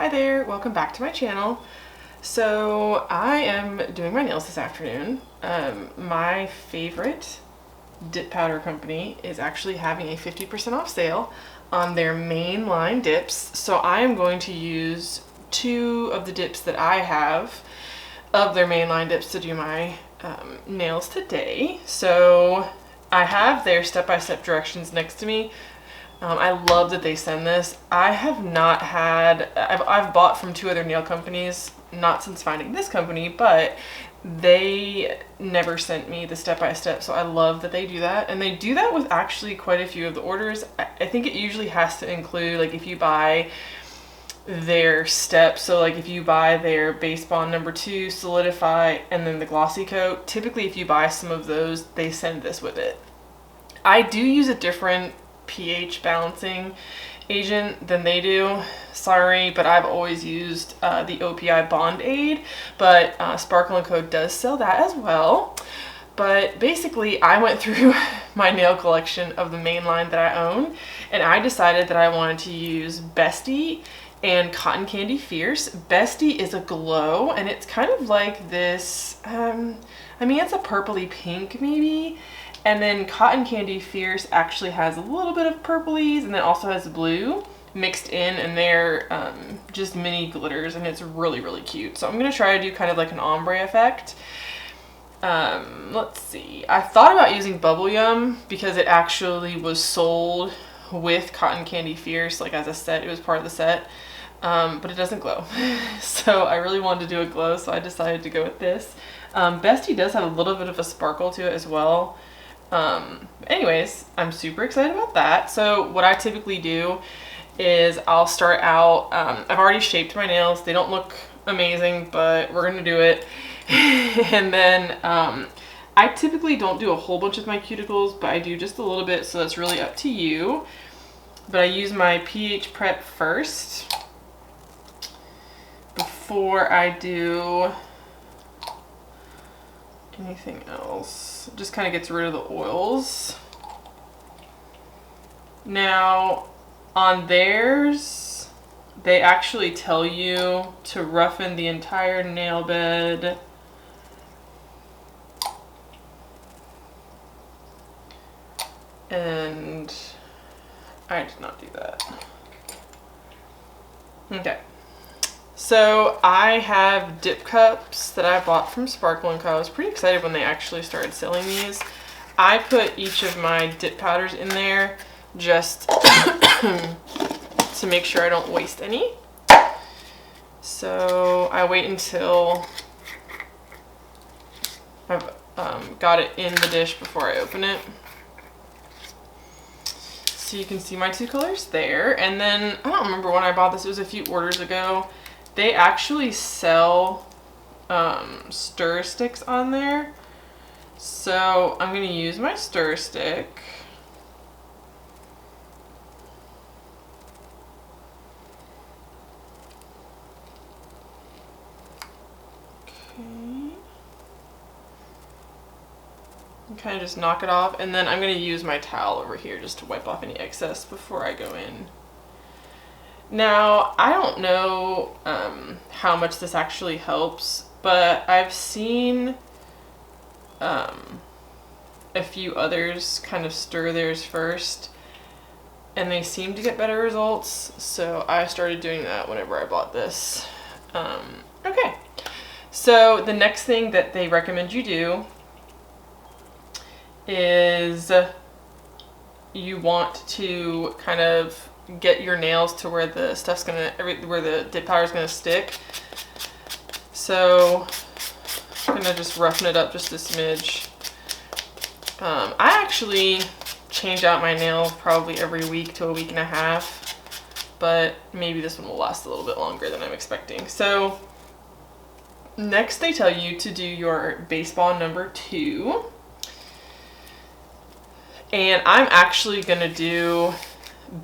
Hi there, welcome back to my channel. So I am doing my nails this afternoon. My favorite dip powder company is actually having a 50% off sale on their Mainline dips. So I am going to use two of the dips that I have of their Mainline dips to do my nails today. So I have their step-by-step directions next to me. I love that they send this. I have not had, I've bought from two other nail companies, not since finding this company, but they never sent me the step-by-step, so I love that they do that. And they do that with actually quite a few of the orders. I think it usually has to include, like, if you buy their steps, so like if you buy their base bond number 2, solidify, and then the glossy coat, typically if you buy some of those, they send this with it. I do use a different pH balancing agent than they do. Sorry, but I've always used the OPI Bond Aid, but Sparkle&Co does sell that as well. But basically, I went through my nail collection of the Mainline that I own, and I decided that I wanted to use BESTIE and Cotton Candy Fierce. BESTIE is a glow, and it's kind of like this, I mean, it's a purpley pink maybe. And then Cotton Candy Fierce actually has a little bit of purplies and then also has blue mixed in, and they're just mini glitters, and it's really, really cute. So I'm going to try to do kind of like an ombre effect. Let's see. I thought about using Bubble Yum because it actually was sold with Cotton Candy Fierce, like as a set. It was part of the set, but it doesn't glow. So I really wanted to do a glow, so I decided to go with this. BESTIE does have a little bit of a sparkle to it as well. Anyways, I'm super excited about that. So what I typically do is I'll start out, I've already shaped my nails. They don't look amazing, but we're gonna do it. And then I typically don't do a whole bunch of my cuticles, but I do just a little bit, so that's really up to you. But I use my pH prep first before I do anything else. It just kind of gets rid of the oils. Now on theirs, they actually tell you to roughen the entire nail bed. And I did not do that. Okay. So I have dip cups that I bought from Sparkle&Co. I was pretty excited when they actually started selling these. I put each of my dip powders in there just to make sure I don't waste any. So I wait until I've got it in the dish before I open it. So you can see my two colors there. And then, I don't remember when I bought this, it was a few orders ago. They actually sell stir sticks on there. So I'm going to use my stir stick. Okay. And kind of just knock it off. And then I'm going to use my towel over here just to wipe off any excess before I go in. Now, I don't know how much this actually helps, but I've seen a few others kind of stir theirs first, and they seem to get better results, so I started doing that whenever I bought this. Okay, so the next thing that they recommend you do is you want to kind of get your nails to where the stuff's gonna, where the dip powder is gonna stick. So I'm gonna just roughen it up just a smidge. I actually change out my nails probably every week to a week and a half, but maybe this one will last a little bit longer than I'm expecting. So next they tell you to do your base bond number 2. And I'm actually gonna do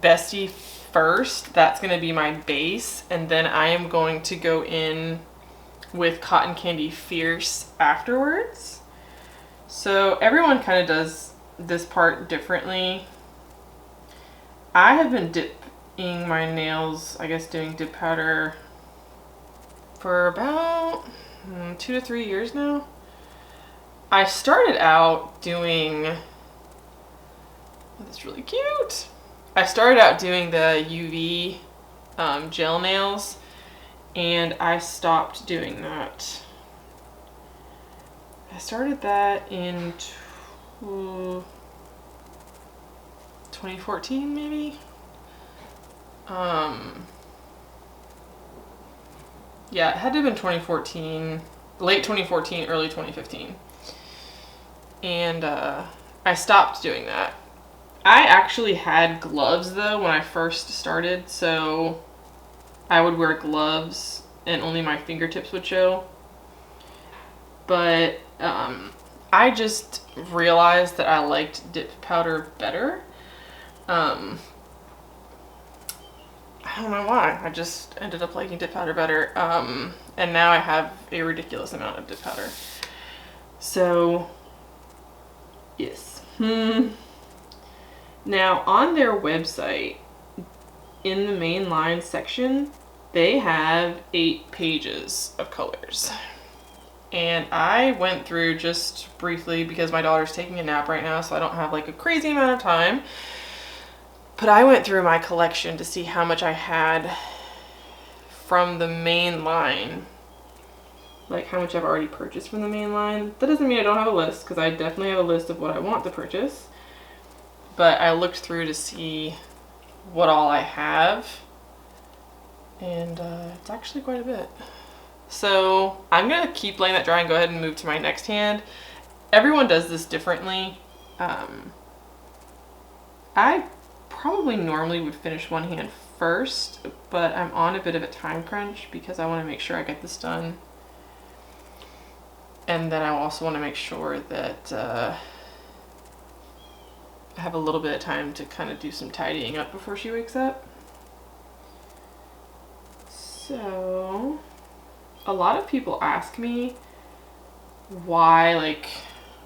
BESTIE first. That's going to be my base, and then I am going to go in with Cotton Candy Fierce afterwards. So everyone kind of does this part differently. I have been dipping my nails, I guess, doing dip powder for about 2 to 3 years now. I started out doing, oh, that's really cute. I started out doing the UV gel nails, and I stopped doing that. I started that in 2014 maybe. Yeah, it had to have been 2014, late 2014, early 2015. And I stopped doing that. I actually had gloves though when I first started, so I would wear gloves and only my fingertips would show. But I just realized that I liked dip powder better. I don't know why. I just ended up liking dip powder better. And now I have a ridiculous amount of dip powder. So, yes. Now, on their website, in the Mainline section, they have 8 pages of colors. And I went through just briefly because my daughter's taking a nap right now, so I don't have like a crazy amount of time. But I went through my collection to see how much I had from the Mainline. Like how much I've already purchased from the Mainline. That doesn't mean I don't have a list, because I definitely have a list of what I want to purchase. But I looked through to see what all I have. And it's actually quite a bit. So I'm going to keep letting that dry and go ahead and move to my next hand. Everyone does this differently. I probably normally would finish one hand first, but I'm on a bit of a time crunch because I want to make sure I get this done. And then I also want to make sure that I have a little bit of time to kind of do some tidying up before she wakes up. So, a lot of people ask me why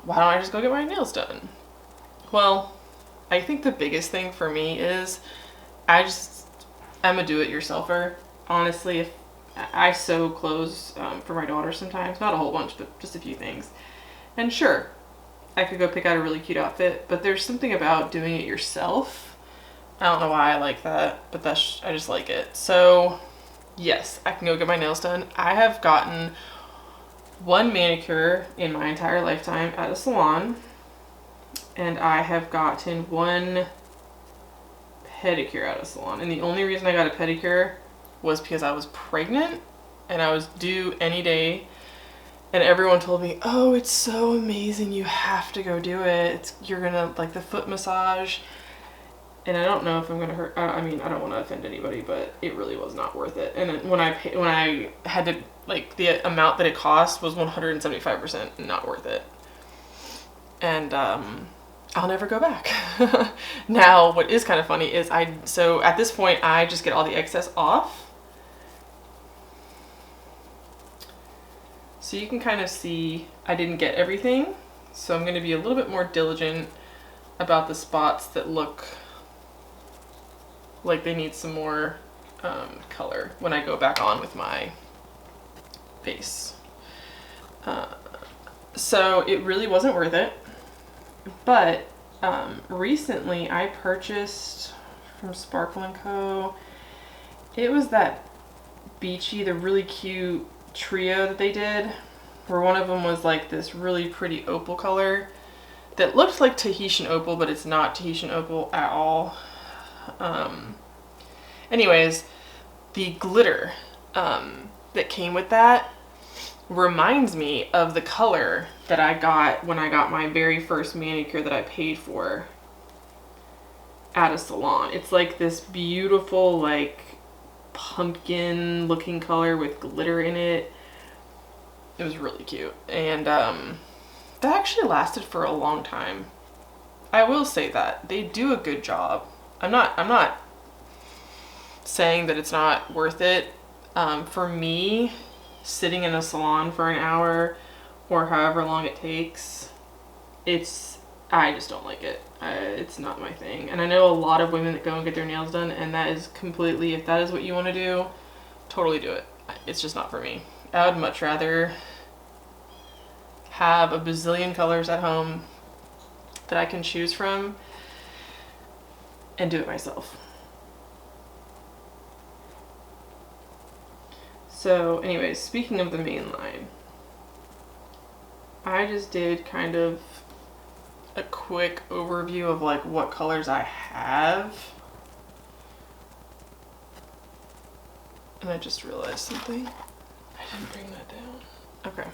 don't I just go get my nails done? Well, I think the biggest thing for me is I'm a do-it-yourselfer. Honestly, if I sew clothes for my daughter sometimes, not a whole bunch, but just a few things. And sure, I could go pick out a really cute outfit, but there's something about doing it yourself. I don't know why I like that, but I just like it. So yes, I can go get my nails done. I have gotten one manicure in my entire lifetime at a salon, and I have gotten one pedicure at a salon. And the only reason I got a pedicure was because I was pregnant and I was due any day, and everyone told me, oh, it's so amazing, you have to go do it. You're gonna like the foot massage. And I don't know if I'm gonna hurt. I mean, I don't want to offend anybody, but it really was not worth it. And when I had to, like, the amount that it cost was 175% not worth it. And I'll never go back. Now, what is kind of funny is so at this point I just get all the excess off. So you can kind of see I didn't get everything. So I'm going to be a little bit more diligent about the spots that look like they need some more color when I go back on with my base. So it really wasn't worth it. But recently I purchased from sparkle&co. It was that beachy, the really cute trio that they did, where one of them was like this really pretty opal color that looked like Tahitian opal, but it's not Tahitian opal at all. Anyways, the glitter that came with that reminds me of the color that I got when I got my very first manicure that I paid for at a salon. It's like this beautiful, like, pumpkin looking color with glitter in it. It was really cute. And that actually lasted for a long time. I will say that they do a good job. I'm not saying that it's not worth it. For me, sitting in a salon for an hour or however long it takes, I just don't like it. It's not my thing. And I know a lot of women that go and get their nails done, and that is completely, if that is what you want to do, totally do it. it's just not for me. I would much rather have a bazillion colors at home that I can choose from and do it myself. So anyways, speaking of the Mainline, I just did kind of a quick overview of like what colors I have. And I just realized something. I didn't bring that down. Okay.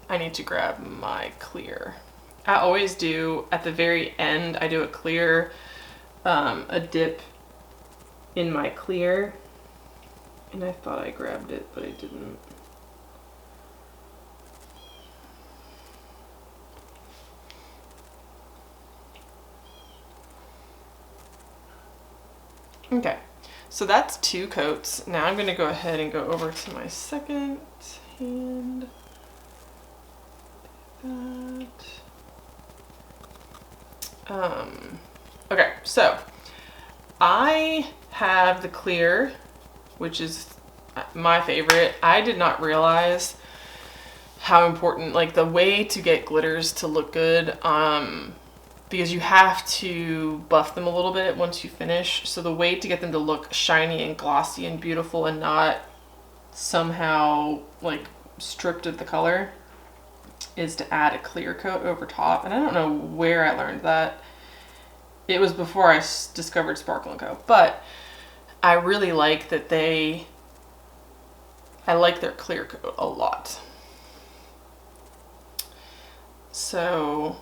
I need to grab my clear. I always do, at the very end, I do a clear, a dip in my clear. And I thought I grabbed it, but I didn't. Okay, so that's 2 coats. Now I'm gonna go ahead and go over to my second hand. Okay, so I have the clear, which is my favorite. I did not realize how important, like the way to get glitters to look good, because you have to buff them a little bit once you finish. So the way to get them to look shiny and glossy and beautiful and not somehow like stripped of the color is to add a clear coat over top. And I don't know where I learned that. It was before I discovered Sparkle&Co. But I really like that I like their clear coat a lot. So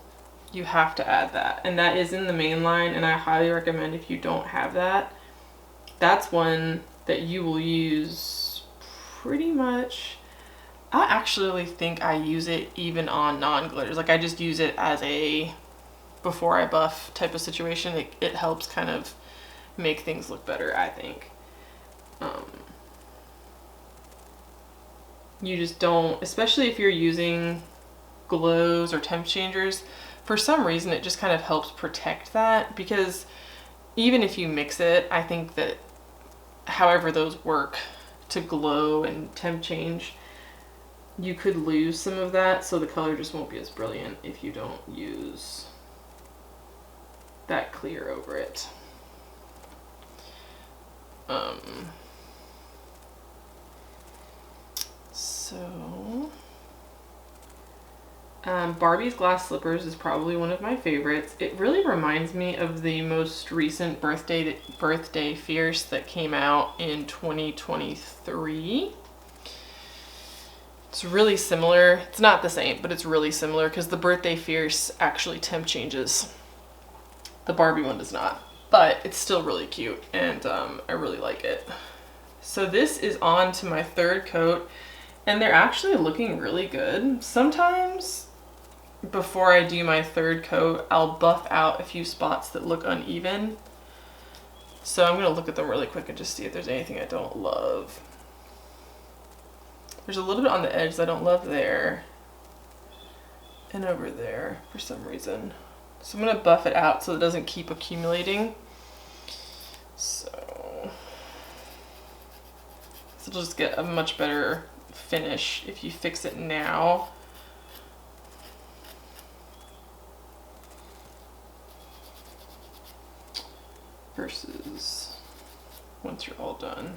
you have to add that. And that is in the Mainline, and I highly recommend if you don't have that. That's one that you will use pretty much. I actually think I use it even on non-glitters. Like I just use it as a before I buff type of situation. It helps kind of make things look better, I think. You just don't, especially if you're using glows or temp changers, for some reason it just kind of helps protect that, because even if you mix it, I think that however those work to glow and temp change, you could lose some of that, so the color just won't be as brilliant if you don't use that clear over it. Barbie's Glass Slippers is probably one of my favorites. It really reminds me of the most recent Birthday Fierce that came out in 2023. It's really similar. It's not the same, but it's really similar because the Birthday Fierce actually temp changes. The Barbie one does not, but it's still really cute, and I really like it. So this is on to my 3rd coat, and they're actually looking really good. Sometimes before I do my 3rd coat, I'll buff out a few spots that look uneven. So I'm gonna look at them really quick and just see if there's anything I don't love. There's a little bit on the edge that I don't love there, and over there for some reason. So I'm gonna buff it out so it doesn't keep accumulating. So you'll just get a much better finish if you fix it now. Versus once you're all done.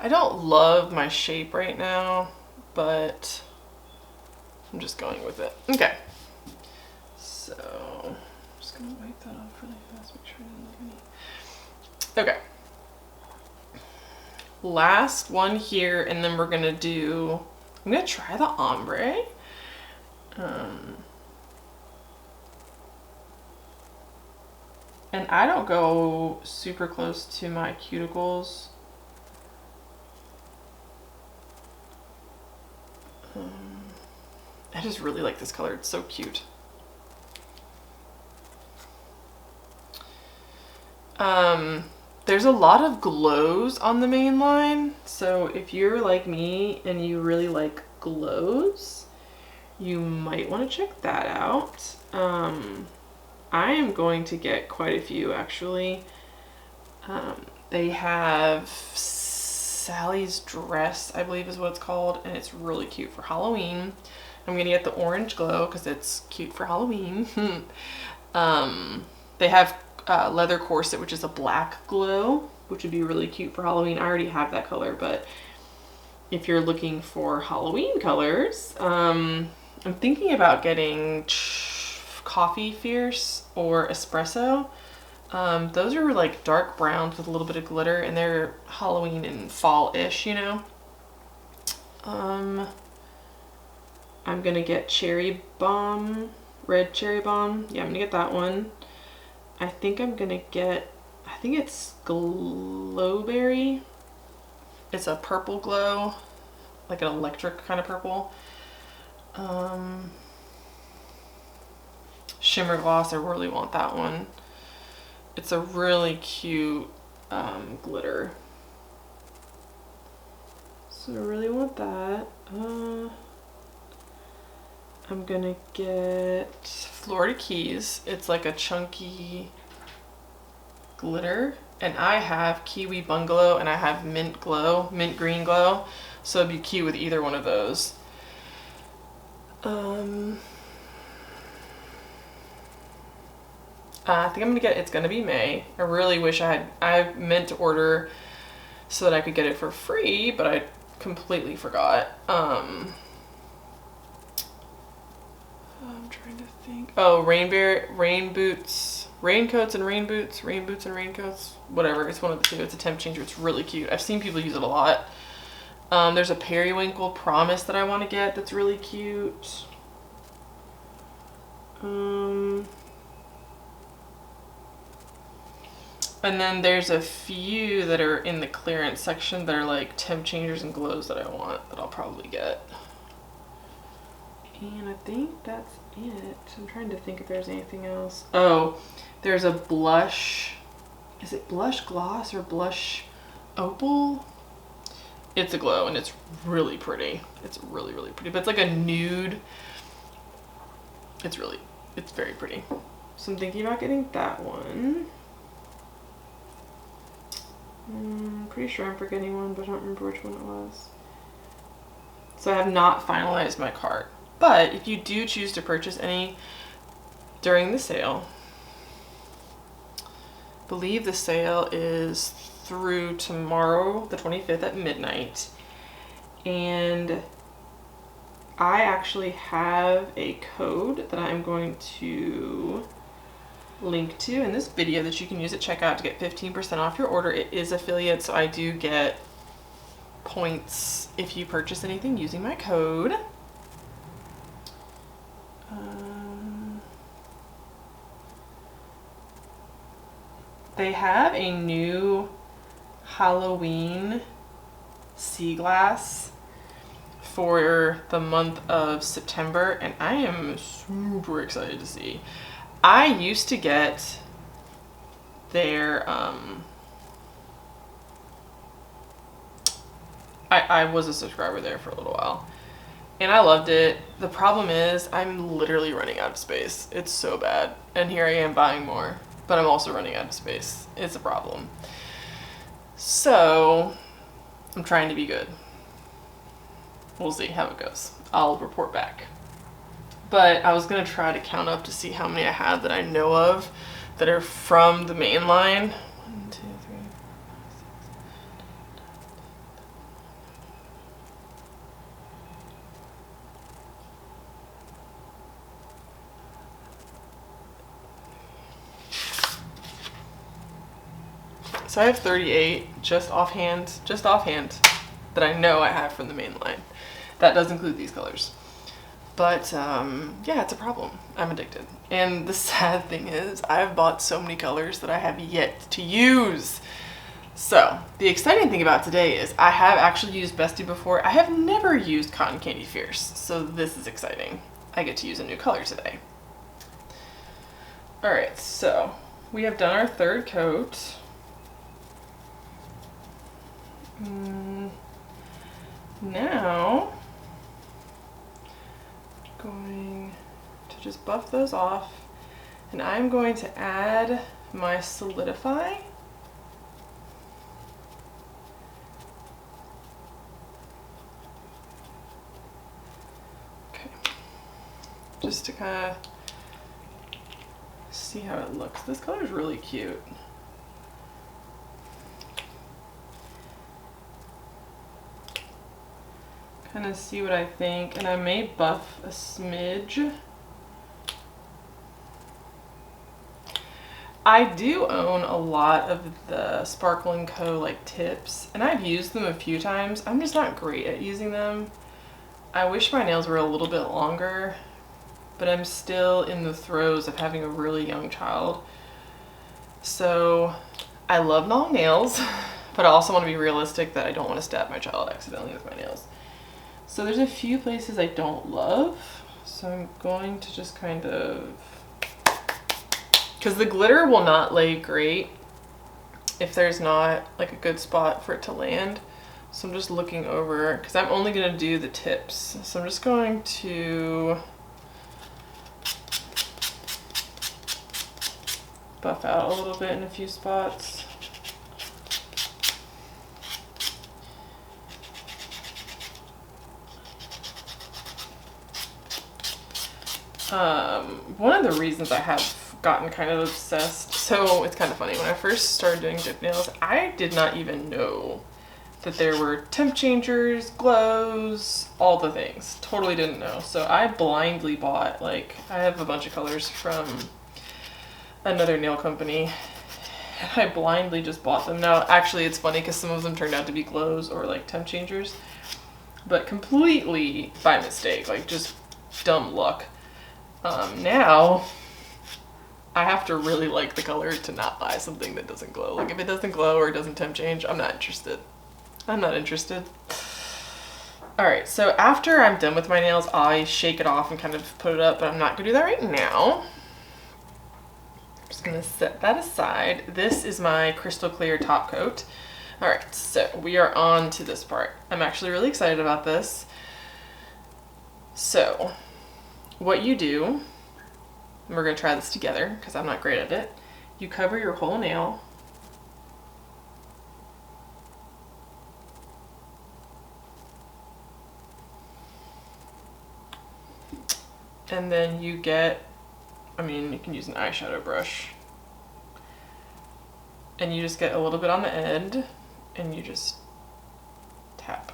I don't love my shape right now, but I'm just going with it. Okay. So I'm just gonna wipe that off really fast, make sure I didn't leave any. Okay. Last one here, and then we're gonna do, I'm gonna try the ombre. And I don't go super close to my cuticles. I just really like this color. It's so cute. There's a lot of glows on the Mainline. So if you're like me and you really like glows, you might want to check that out. I am going to get quite a few actually, They have Sally's Dress, I believe is what it's called, and it's really cute for Halloween. I'm gonna get the orange glow because it's cute for Halloween. They have leather corset, which is a black glow, which would be really cute for Halloween. I already have that color, but if you're looking for Halloween colors, I'm thinking about getting Coffee Fierce or Espresso. Those are like dark browns with a little bit of glitter, and they're Halloween and fall-ish, you know. I'm gonna get Cherry Bomb, Red Cherry Bomb. Yeah, I'm gonna get that one. I think I'm gonna get, I think it's Glowberry. It's a purple glow, like an electric kind of purple. Shimmer Gloss, I really want that one. It's a really cute glitter. So I really want that. I'm gonna get Florida Keys. It's like a chunky glitter. And I have Kiwi Bungalow and I have Mint Glow, Mint Green Glow. So it'd be cute with either one of those. I think I'm gonna get It's Gonna Be May. I really wish I meant to order so that I could get it for free, but I completely forgot. I'm trying to think. Oh, raincoats and rain boots, raincoats, whatever. It's one of the two. It's a temp changer. It's really cute. I've seen people use it a lot. There's a Periwinkle Promise that I want to get that's really cute. And then there's a few that are in the clearance section that are like temp changers and glows that I want that I'll probably get. And I think that's it. I'm trying to think if there's anything else. Oh, there's a blush. Is it blush gloss or blush opal? It's a glow and it's really pretty. It's really, really pretty. But it's like a nude. It's very pretty. So I'm thinking about getting that one. Pretty sure I'm forgetting one, but I don't remember which one it was. So I have not finalized my cart. But if you do choose to purchase any during the sale, I believe the sale is through tomorrow, the 25th at midnight. And I actually have a code that I'm going to link to in this video that you can use at checkout to get 15% off your order. It is affiliate, so I do get points if you purchase anything using my code. They have a new Halloween sea glass for the month of September, and I am super excited to see. I used to get their I was a subscriber there for a little while and I loved it. The problem is I'm literally running out of space. It's so bad, and here I am buying more, but I'm also running out of space. It's a problem. So I'm trying to be good. We'll see how it goes. I'll report back. But I was going to try to count up to see how many I have that I know of that are from the Mainline. 1, 2, 3, 4, 5, 6. So I have 38 just offhand that I know I have from the Mainline. That does include these colors. But yeah, it's a problem. I'm addicted. And the sad thing is I've bought so many colors that I have yet to use. So the exciting thing about today is I have actually used BESTIE before. I have never used Cotton Candy Fierce. So this is exciting. I get to use a new color today. All right, so we have done our third coat. Now going to just buff those off, and I'm going to add my Solidify just to kind of see how it looks. This color is really cute. Kind of see what I think, and I may buff a smidge. I do own a lot of the Sparkle&Co like tips, and I've used them a few times. I'm just not great at using them. I wish my nails were a little bit longer, but I'm still in the throes of having a really young child. So I love long nails, but I also want to be realistic that I don't want to stab my child accidentally with my nails. So there's a few places I don't love, so I'm going to just kind of, because the glitter will not lay great if there's not like a good spot for it to land. So I'm just looking over, because I'm only going to do the tips. So I'm just going to buff out a little bit in a few spots. One of the reasons I have gotten kind of obsessed, so it's kind of funny, when I first started doing dip nails, I did not even know that there were temp changers, glows, all the things. Totally didn't know. So I blindly bought, like, I have a bunch of colors from another nail company, and I blindly just bought them. Now, actually, it's funny because some of them turned out to be glows or like temp changers, but completely by mistake, like just dumb luck. Now I have to really like the color to not buy something that doesn't glow. Like if it doesn't glow or it doesn't temp change, I'm not interested. I'm not interested. All right, so after I'm done with my nails, I shake it off and kind of put it up, but I'm not gonna do that right now. I'm just gonna set that aside. This is my crystal clear top coat. All right, so we are on to this part. I'm actually really excited about this. So what you do, and we're gonna try this together because I'm not great at it. You cover your whole nail. And then you get, I mean, you can use an eyeshadow brush. And you just get a little bit on the end and you just tap.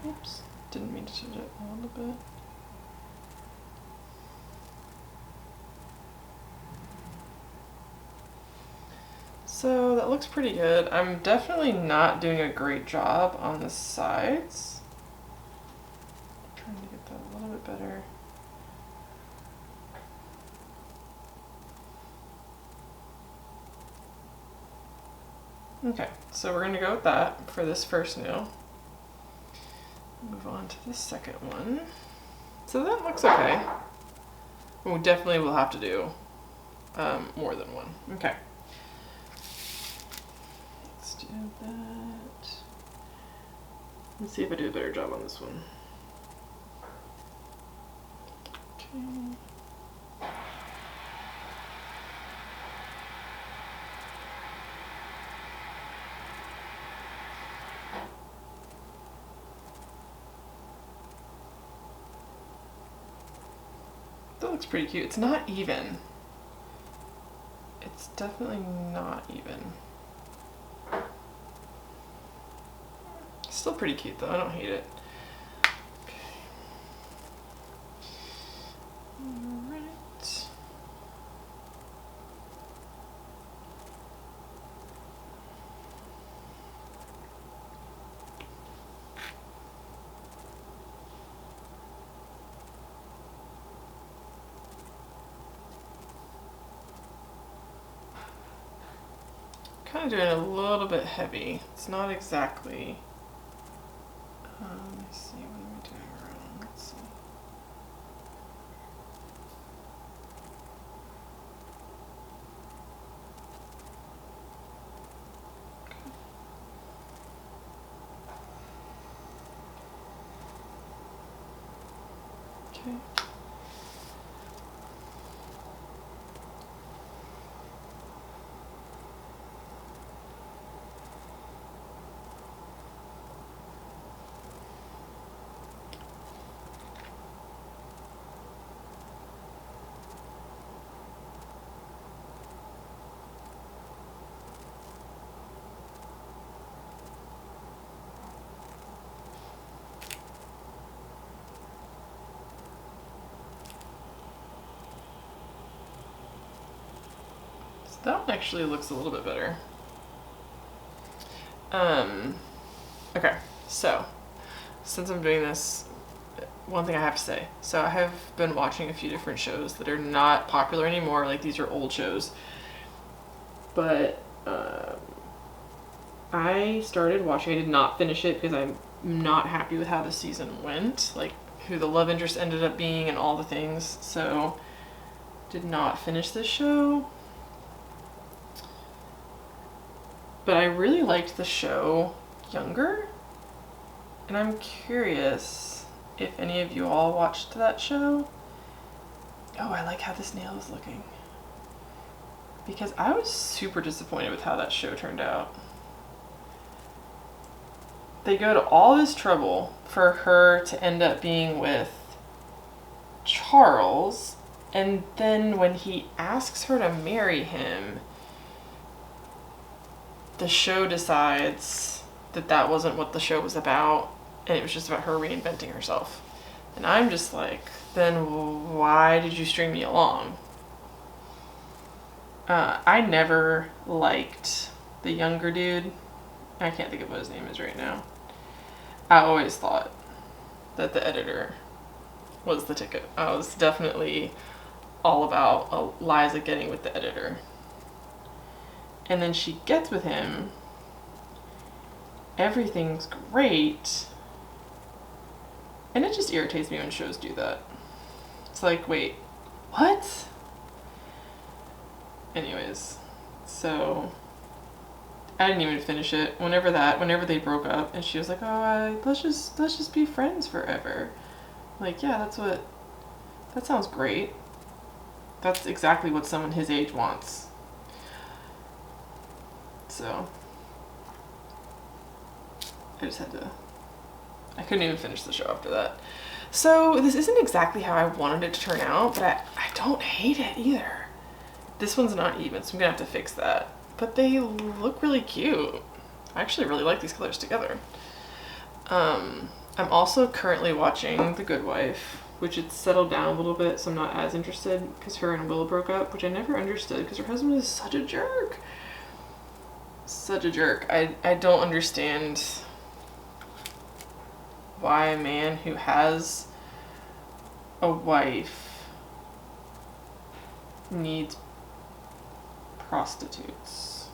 Oops, didn't mean to do it a little bit. So that looks pretty good. I'm definitely not doing a great job on the sides. I'm trying to get that a little bit better. Okay, so we're gonna go with that for this first nail. Move on to the second one. So that looks okay. We definitely will have to do more than one. Okay. Let's do that. Let's see if I do a better job on this one. Okay. That looks pretty cute. It's not even. It's definitely not even. It's still pretty cute though. I don't hate it. Okay. All right. Kind of doing it a little bit heavy. It's not exactly. Let me see. What am I doing wrong? Let's see. Okay. That one actually looks a little bit better. Okay, so since I'm doing this, one thing I have to say. So I have been watching a few different shows that are not popular anymore. Like, these are old shows. But I started watching. I did not finish it because I'm not happy with how the season went. Like, who the love interest ended up being and all the things. So did not finish this show. But I really liked the show Younger. And I'm curious if any of you all watched that show. Oh, I like how this nail is looking. Because I was super disappointed with how that show turned out. They go to all this trouble for her to end up being with Charles, and then when he asks her to marry him, the show decides that that wasn't what the show was about, and it was just about her reinventing herself. And I'm just like, then why did you string me along? I never liked the younger dude. I can't think of what his name is right now. I always thought that the editor was the ticket. I was definitely all about Liza getting with the editor. And then she gets with him. Everything's great. And it just irritates me when shows do that. It's like, wait, what? Anyways, so I didn't even finish it. Whenever they broke up, and she was like, "Oh, let's just be friends forever." Like, yeah, that sounds great. That's exactly what someone his age wants. So I couldn't even finish the show after that. So this isn't exactly how I wanted it to turn out, but I don't hate it either. This one's not even, so I'm gonna have to fix that. But they look really cute. I actually really like these colors together. I'm also currently watching The Good Wife, which it's settled down a little bit, so I'm not as interested because her and Will broke up, which I never understood because her husband is such a jerk. Such a jerk. I don't understand why a man who has a wife needs prostitutes.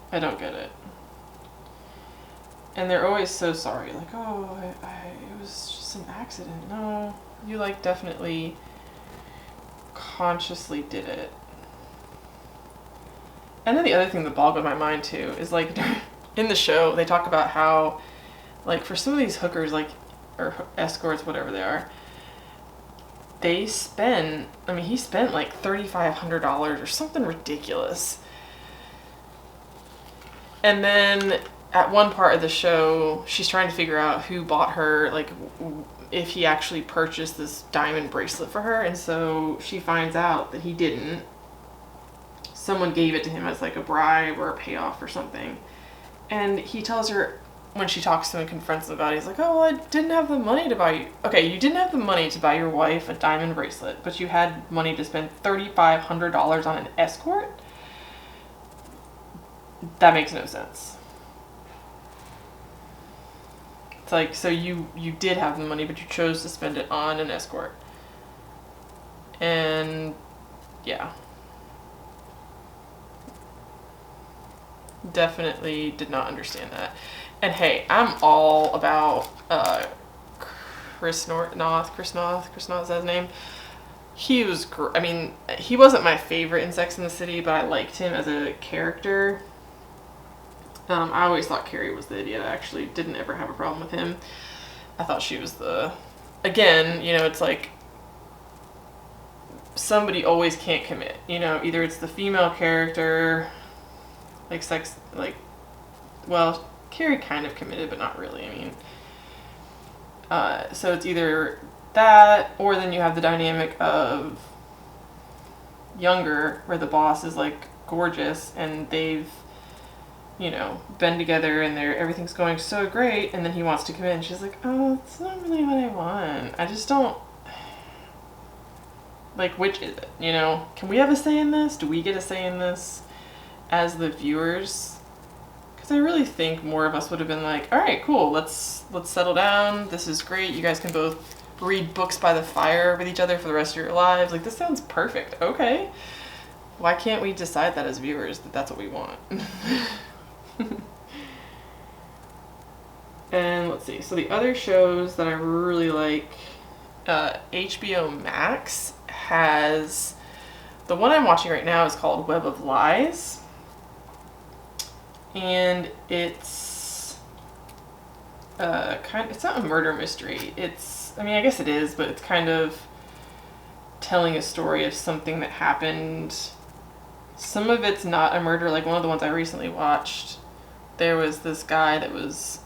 I don't get it. And they're always so sorry, like, oh, it was just an accident. No, you like definitely consciously did it. And then the other thing that boggled my mind too is, like, in the show they talk about how, like, for some of these hookers, like, or escorts, whatever they are, he spent like $3,500 or something ridiculous. And then at one part of the show, she's trying to figure out who bought her, like, if he actually purchased this diamond bracelet for her. And so she finds out that he didn't. Someone gave it to him as like a bribe or a payoff or something. And he tells her, when she talks to him and confronts him about it, he's like, oh, well, I didn't have the money to buy you. Okay, you didn't have the money to buy your wife a diamond bracelet, but you had money to spend $3,500 on an escort? That makes no sense. It's like, so you did have the money, but you chose to spend it on an escort. And yeah. Definitely did not understand that. And hey, I'm all about Chris Noth, is that his name? He was he wasn't my favorite in Sex and the City, but I liked him as a character. I always thought Carrie was the idiot. I actually didn't ever have a problem with him. I thought she was again, it's like somebody always can't commit. Either it's the female character, like sex, like, well, Carrie kind of committed, but not really. So it's either that, or then you have the dynamic of Younger, where the boss is like gorgeous and they've, been together and everything's going so great, and then he wants to commit and she's like, oh, it's not really what I want. I just don't Like, which is it? You know, can we have a say in this? Do we get a say in this as the viewers? Because I really think more of us would have been like, all right, cool, let's settle down. This is great. You guys can both read books by the fire with each other for the rest of your lives. Like, this sounds perfect. Okay. Why can't we decide that as viewers that that's what we want? And let's see. So the other shows that I really like, HBO Max has, the one I'm watching right now is called Web of Lies. And it's it's not a murder mystery. I mean, I guess it is, but it's kind of telling a story of something that happened. Some of it's not a murder. Like one of the ones I recently watched, there was this guy that was,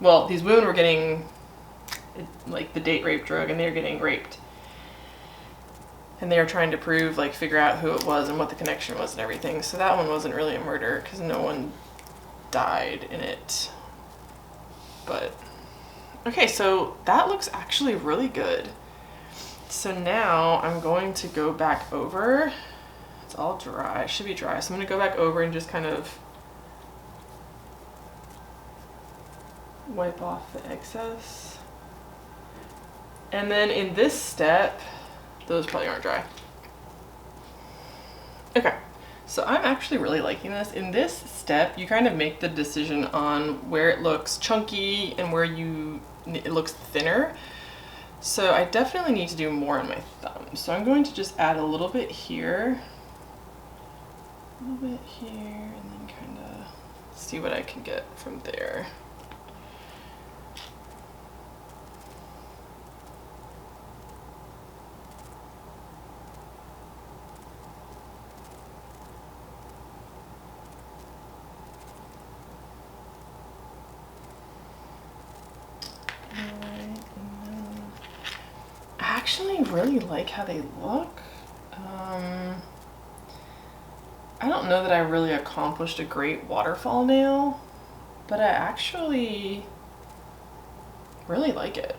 well, these women were getting like the date rape drug and they were getting raped. And they were trying to prove, like, figure out who it was and what the connection was and everything. So that one wasn't really a murder because no one died in it. But, okay, so that looks actually really good. So now I'm going to go back over. It's all dry. It should be dry. So I'm going to go back over and just kind of wipe off the excess. And then in this step, those probably aren't dry. Okay, so I'm actually really liking this. In this step, you kind of make the decision on where it looks chunky and where it looks thinner. So I definitely need to do more on my thumb. So I'm going to just add a little bit here, and then kind of see what I can get from there. I actually really like how they look. I don't know that I really accomplished a great waterfall nail, but I actually really like it.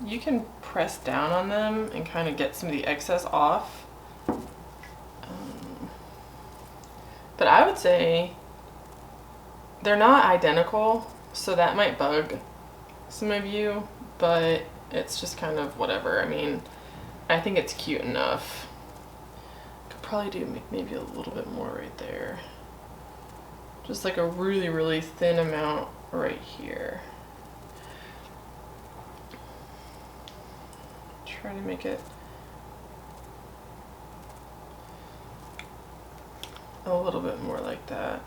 You can press down on them and kind of get some of the excess off. But I would say they're not identical, so that might bug some of you, but it's just kind of whatever. I mean, I think it's cute enough. Could probably do maybe a little bit more right there. Just like a really, really thin amount right here. Try to make it a little bit more like that.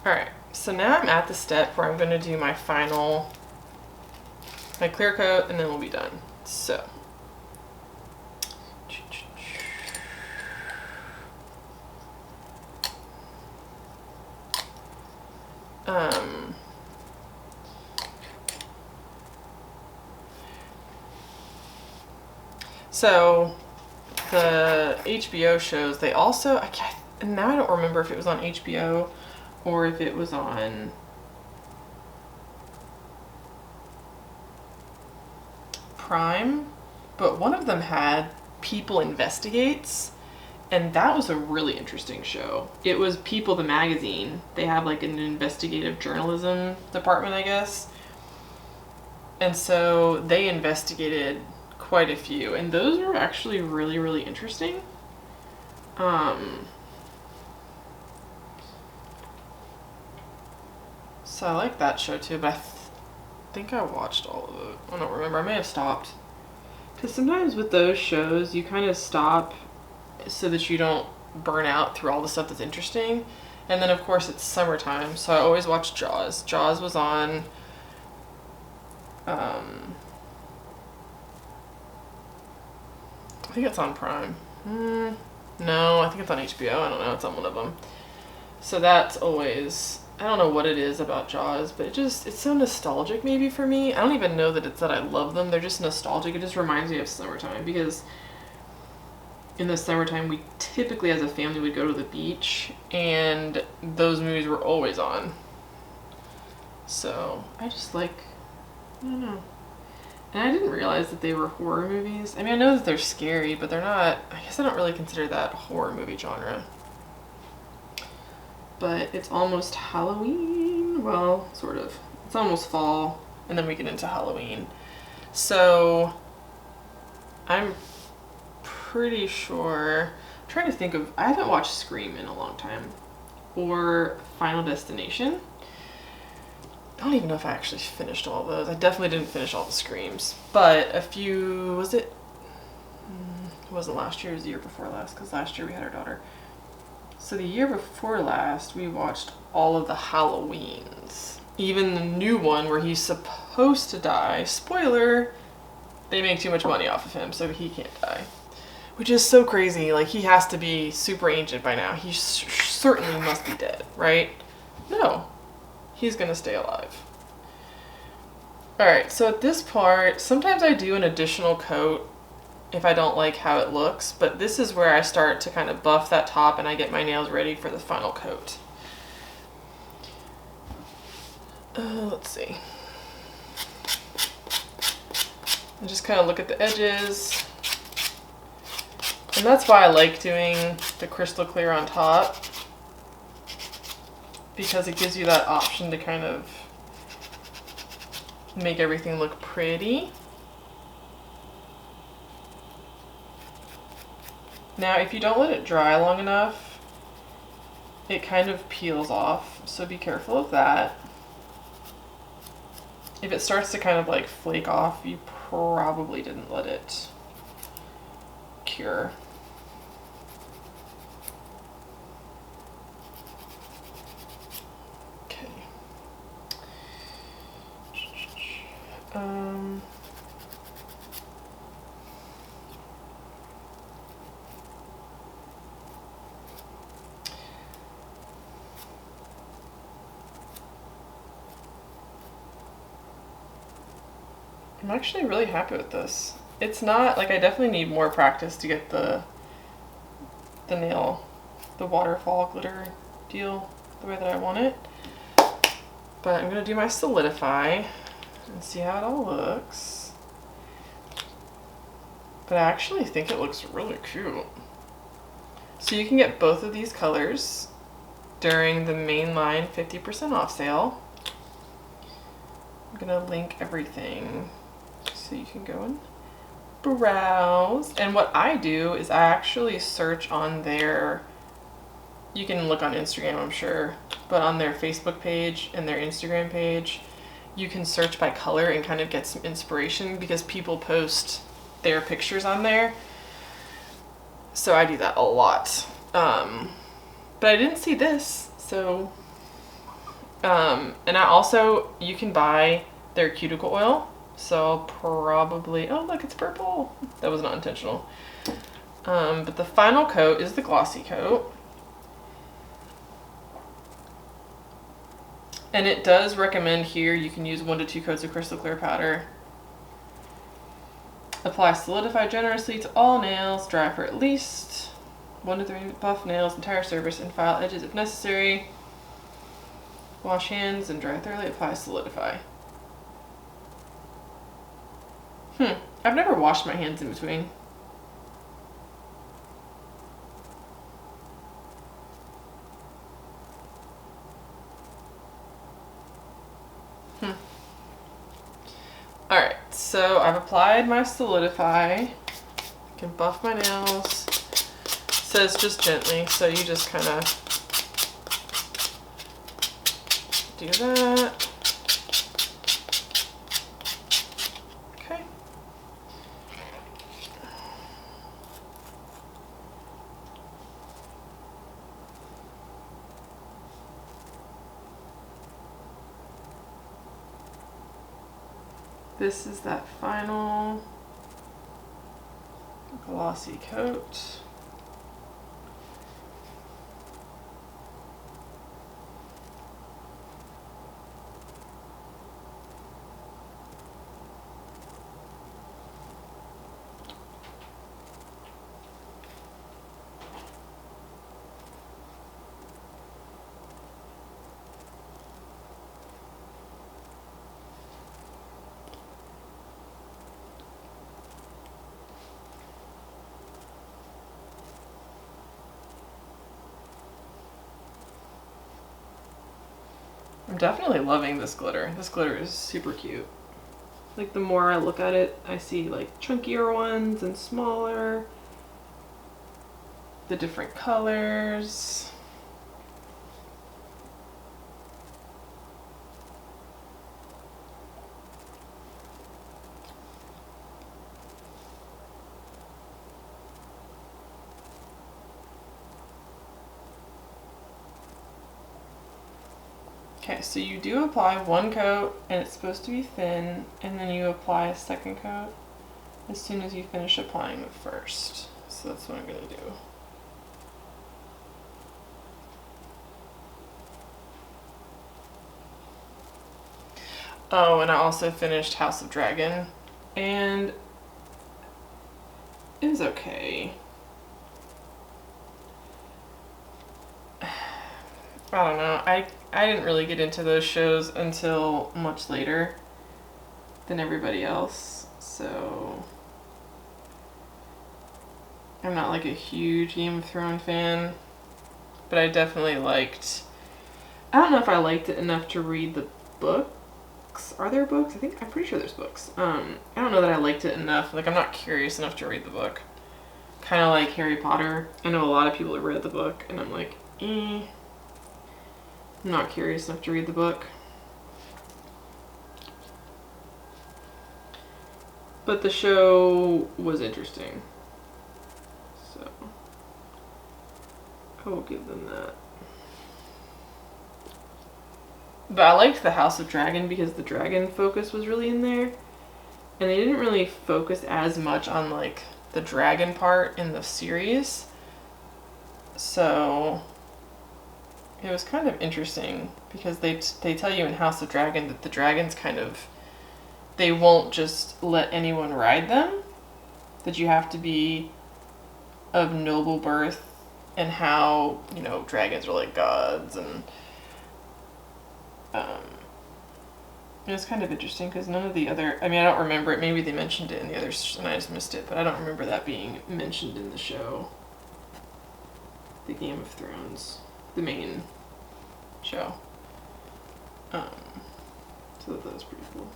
Alright, so now I'm at the step where I'm going to do my clear coat, and then we'll be done. So, so the HBO shows, they also, now I don't remember if it was on HBO or if it was on Prime, but one of them had People Investigates, and that was a really interesting show. It was People the magazine. They have like an investigative journalism department, I guess. And so they investigated quite a few, and those were actually really, really interesting. So I like that show too, but I think I watched all of it. I don't remember. I may have stopped. Because sometimes with those shows, you kind of stop so that you don't burn out through all the stuff that's interesting. And then, of course, it's summertime, so I always watch Jaws. Jaws was on... I think it's on Prime. No, I think it's on HBO. I don't know. It's on one of them. So that's always... I don't know what it is about Jaws, but it's so nostalgic maybe for me. I don't even know that it's that I love them. They're just nostalgic. It just reminds me of summertime, because in the summertime we typically as a family would go to the beach, and those movies were always on. So I just like I don't know. And I didn't realize that they were horror movies. I mean, I know that they're scary, but they're not, I guess I don't really consider that horror movie genre. But it's almost Halloween. Well, sort of. It's almost fall, and then we get into Halloween. So I'm pretty sure, I'm trying to think of, I haven't watched Scream in a long time, or Final Destination. I don't even know if I actually finished all of those. I definitely didn't finish all the Screams, but a few, was it? It wasn't last year, it was the year before last, because last year we had our daughter. So the year before last, we watched all of the Halloweens. Even the new one where he's supposed to die. Spoiler, they make too much money off of him, so he can't die. Which is so crazy. Like, he has to be super ancient by now. He certainly must be dead, right? No. He's gonna stay alive. Alright, so at this part, sometimes I do an additional coat if I don't like how it looks, but this is where I start to kind of buff that top and I get my nails ready for the final coat. Let's see. I just kind of look at the edges. And that's why I like doing the crystal clear on top, because it gives you that option to kind of make everything look pretty. Now, if you don't let it dry long enough, it kind of peels off, so be careful of that. If it starts to kind of like flake off, you probably didn't let it cure. Okay. I'm actually really happy with this. It's not, like, I definitely need more practice to get the nail, the waterfall glitter deal the way that I want it. But I'm gonna do my solidify and see how it all looks. But I actually think it looks really cute. So you can get both of these colors during the Mainline 50% off sale. I'm gonna link everything so you can go and browse. And what I do is I actually search on their, you can look on Instagram, I'm sure, but on their Facebook page and their Instagram page, you can search by color and kind of get some inspiration because people post their pictures on there. So I do that a lot. But I didn't see this, so, and I also, you can buy their cuticle oil. So I'll probably, oh look, it's purple. That was not intentional. But the final coat is the glossy coat. And it does recommend here you can use 1 to 2 coats of crystal clear powder. Apply solidify generously to all nails, dry for at least 1 to 3 buff nails, entire surface, and file edges if necessary. Wash hands and dry thoroughly, apply solidify. I've never washed my hands in between. Alright, so I've applied my solidify. I can buff my nails. It says just gently, so you just kind of do that. Okay. This is that final glossy coat. I'm definitely loving this glitter. This glitter is super cute. Like the more I look at it, I see like chunkier ones and smaller. The different colors. Okay, so you do apply one coat and it's supposed to be thin, and then you apply a second coat as soon as you finish applying the first. So that's what I'm gonna do. Oh, and I also finished House of Dragon, and it was okay. I don't know. I didn't really get into those shows until much later than everybody else, so I'm not like a huge Game of Thrones fan, but I definitely liked, I don't know if I liked it enough to read the books. Are there books? I'm pretty sure there's books. I don't know that I liked it enough. Like, I'm not curious enough to read the book. Kind of like Harry Potter. I know a lot of people have read the book, and I'm like, I'm not curious enough to read the book. But the show was interesting. So I will give them that. But I liked the House of Dragon because the dragon focus was really in there. And they didn't really focus as much on like the dragon part in the series. So it was kind of interesting because they tell you in House of Dragon that the dragons kind of, they won't just let anyone ride them, that you have to be of noble birth, and how, you know, dragons are like gods, and it was kind of interesting because none of the other, I mean, I don't remember it, maybe they mentioned it in the others and I just missed it, but I don't remember that being mentioned in the show, the Game of Thrones, the main show. So that was pretty cool.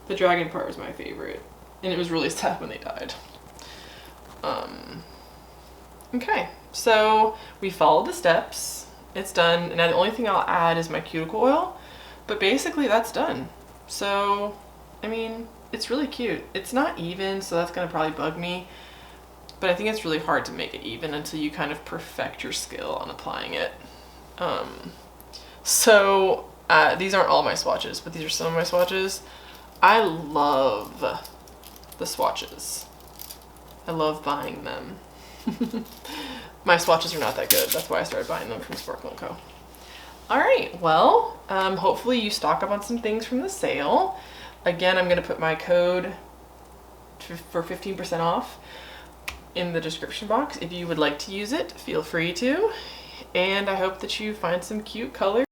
The dragon part was my favorite, and it was really sad when they died. Okay, so we followed the steps. It's done, and now the only thing I'll add is my cuticle oil, but basically that's done. So, I mean, it's really cute. It's not even, so that's gonna probably bug me, but I think it's really hard to make it even until you kind of perfect your skill on applying it. These aren't all my swatches, but these are some of my swatches. I love the swatches. I love buying them. My swatches are not that good. That's why I started buying them from Sparkle&Co. All right, well, hopefully you stock up on some things from the sale. Again, I'm gonna put my code for 15% off in the description box. If you would like to use it, feel free to. And I hope that you find some cute colors